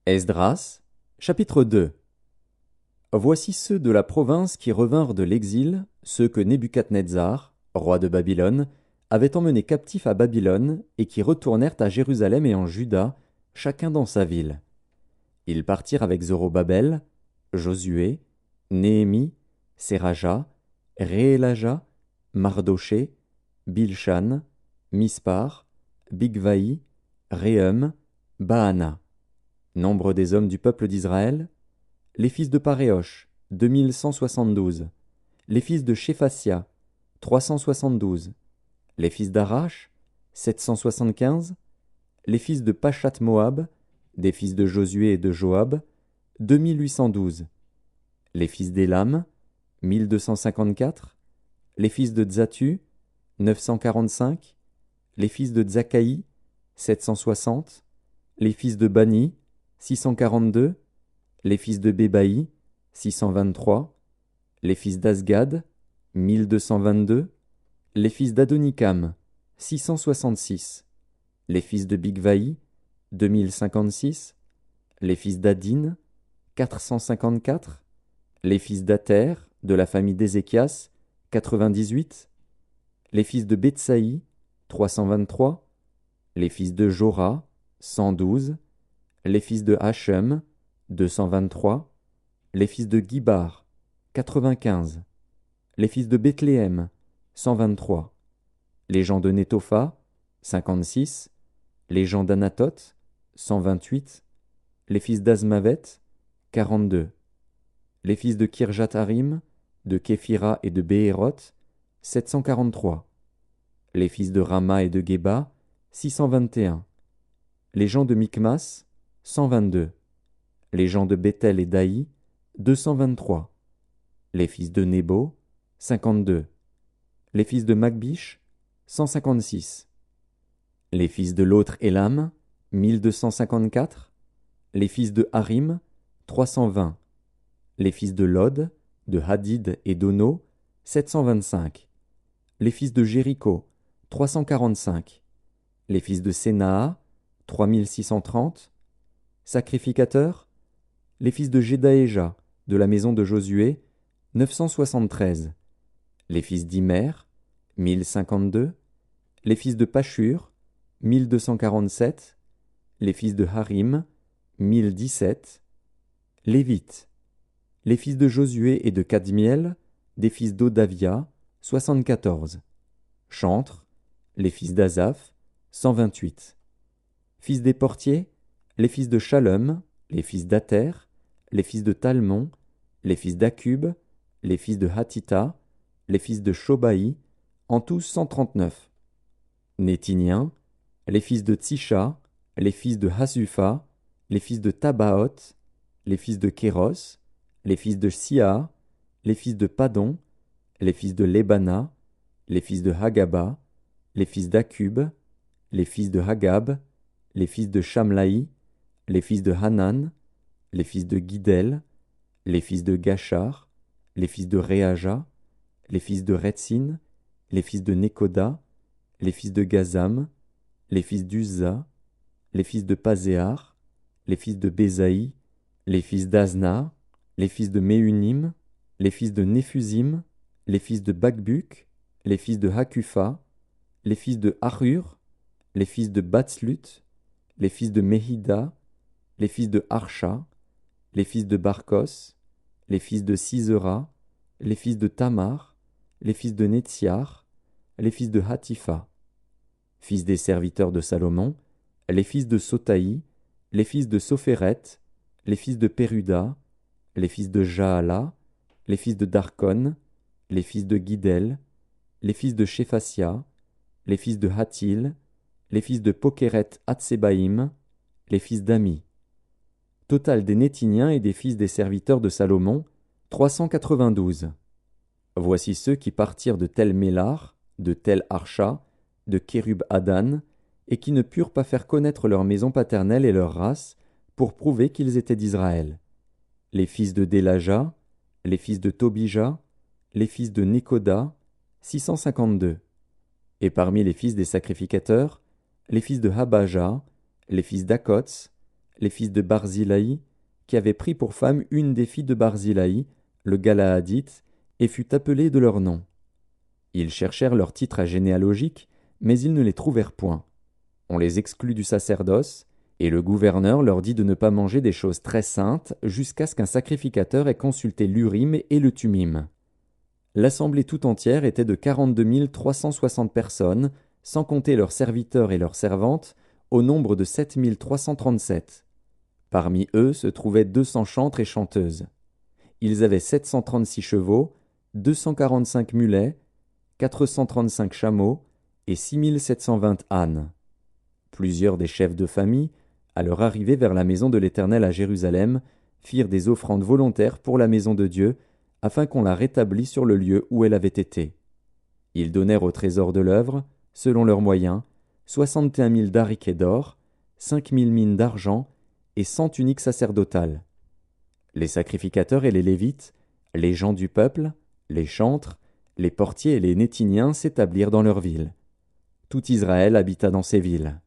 Esdras, chapitre 2. Voici ceux de la province qui revinrent de l'exil, ceux que Nebuchadnezzar, roi de Babylone, avait emmenés captifs à Babylone et qui retournèrent à Jérusalem et en Juda, chacun dans sa ville. Ils partirent avec Zorobabel, Josué, Néhémie, Séraja, Réélaja, Mardoché, Bilshan, Mispar, Bigvaï, Réhum, Baana. Nombre des hommes du peuple d'Israël: les fils de Paréosh, 2172. Les fils de Shéphasia, 372. Les fils d'Arash, 775. Les fils de Pachat-Moab, des fils de Josué et de Joab, 2812. Les fils d'Élam, 1254. Les fils de Tzatu, 945. Les fils de Tzakaï, 760. Les fils de Bani, 642. Les fils de Bébaï, 623. Les fils d'Asgad, 1222. Les fils d'Adonikam, 666. Les fils de Bigvaï, 2056. Les fils d'Adin, 454. Les fils d'Ater, de la famille d'Ézéchias, 98. Les fils de Betsaï, 323. Les fils de Jora, 112. Les fils de Hachem, 223. Les fils de Gibar, 95. Les fils de Bethléem, 123. Les gens de Netopha, 56. Les gens d'Anatoth, 128. Les fils d'Azmavet, 42. Les fils de Kirjatharim, de Képhira et de Béhéroth, 743. Les fils de Rama et de Geba, 621. Les gens de Mikmas, 122. Les gens de Béthel et d'Aï, 223. Les fils de Nebo, 52. Les fils de Magbish, 156. Les fils de l'autre Élam, 1254. Les fils de Harim, 320. Les fils de Lod, de Hadid et d'Ono, 725. Les fils de Jéricho, 345. Les fils de Sénaa, 3630. Sacrificateurs: les fils de Jedaéja, de la maison de Josué, 973. Les fils d'Imer, 1052. Les fils de Pashur, 1247. Les fils de Harim, 1017. Lévites: les fils de Josué et de Kadmiel, des fils d'Odavia, 74. Chantres: les fils d'Azaph, 128. Fils des portiers: les fils de Shalom, les fils d'Ater, les fils de Talmon, les fils d'Akub, les fils de Hatita, les fils de Shobaï, en tout 139. Nétiniens: les fils de Tsisha, les fils de Hasufa, les fils de Tabaoth, les fils de Kéros, les fils de Sia, les fils de Padon, les fils de Lebana, les fils de Hagaba, les fils d'Akub, les fils de Hagab, les fils de Shamlaï, les fils de Hanan, les fils de Guidel, les fils de Gachar, les fils de Réaja, les fils de Retsin, les fils de Nekoda, les fils de Gazam, les fils d'Uzza, les fils de Pazéar, les fils de Bézaï, les fils d'Azna, les fils de Méunim, les fils de Néphusim, les fils de Bakbuk, les fils de Hakufa, les fils de Harur, les fils de Batslut, les fils de Mehida, les fils de Harsha, les fils de Barkos, les fils de Sisera, les fils de Tamar, les fils de Netziar, les fils de Hatifa. Fils des serviteurs de Salomon, les fils de Sotaï, les fils de Sophéret, les fils de Péruda, les fils de Jaala, les fils de Darkon, les fils de Guidel, les fils de Shéphasia, les fils de Hatil, les fils de Pokeret Hatsebaïm, les fils d'Ami. Total des Nétiniens et des fils des serviteurs de Salomon, 392. Voici ceux qui partirent de Tel Mélar, de Tel Archa, de Kérub Adan, et qui ne purent pas faire connaître leur maison paternelle et leur race, pour prouver qu'ils étaient d'Israël. Les fils de Délaja, les fils de Tobija, les fils de Nekoda, 652. Et parmi les fils des sacrificateurs, les fils de Habaja, les fils d'Akots, les fils de Barzilaï, qui avaient pris pour femme une des filles de Barzilaï, le Galaadite, et fut appelée de leur nom. Ils cherchèrent leur titre généalogique, mais ils ne les trouvèrent point. On les exclut du sacerdoce, et le gouverneur leur dit de ne pas manger des choses très saintes jusqu'à ce qu'un sacrificateur ait consulté l'Urim et le Tumim. L'assemblée tout entière était de 42 360 personnes, sans compter leurs serviteurs et leurs servantes, au nombre de 7 337. Parmi eux se trouvaient 200 chantres et chanteuses. Ils avaient 736 chevaux, 245 mulets, 435 chameaux et 6720 ânes. Plusieurs des chefs de famille, à leur arrivée vers la maison de l'Éternel à Jérusalem, firent des offrandes volontaires pour la maison de Dieu, afin qu'on la rétablît sur le lieu où elle avait été. Ils donnèrent au trésor de l'œuvre, selon leurs moyens, 61 000 dariquets d'or, 5 000 mines d'argent et 100 tuniques sacerdotales. Les sacrificateurs et les Lévites, les gens du peuple, les chantres, les portiers et les Nétiniens s'établirent dans leurs villes. Tout Israël habita dans ces villes.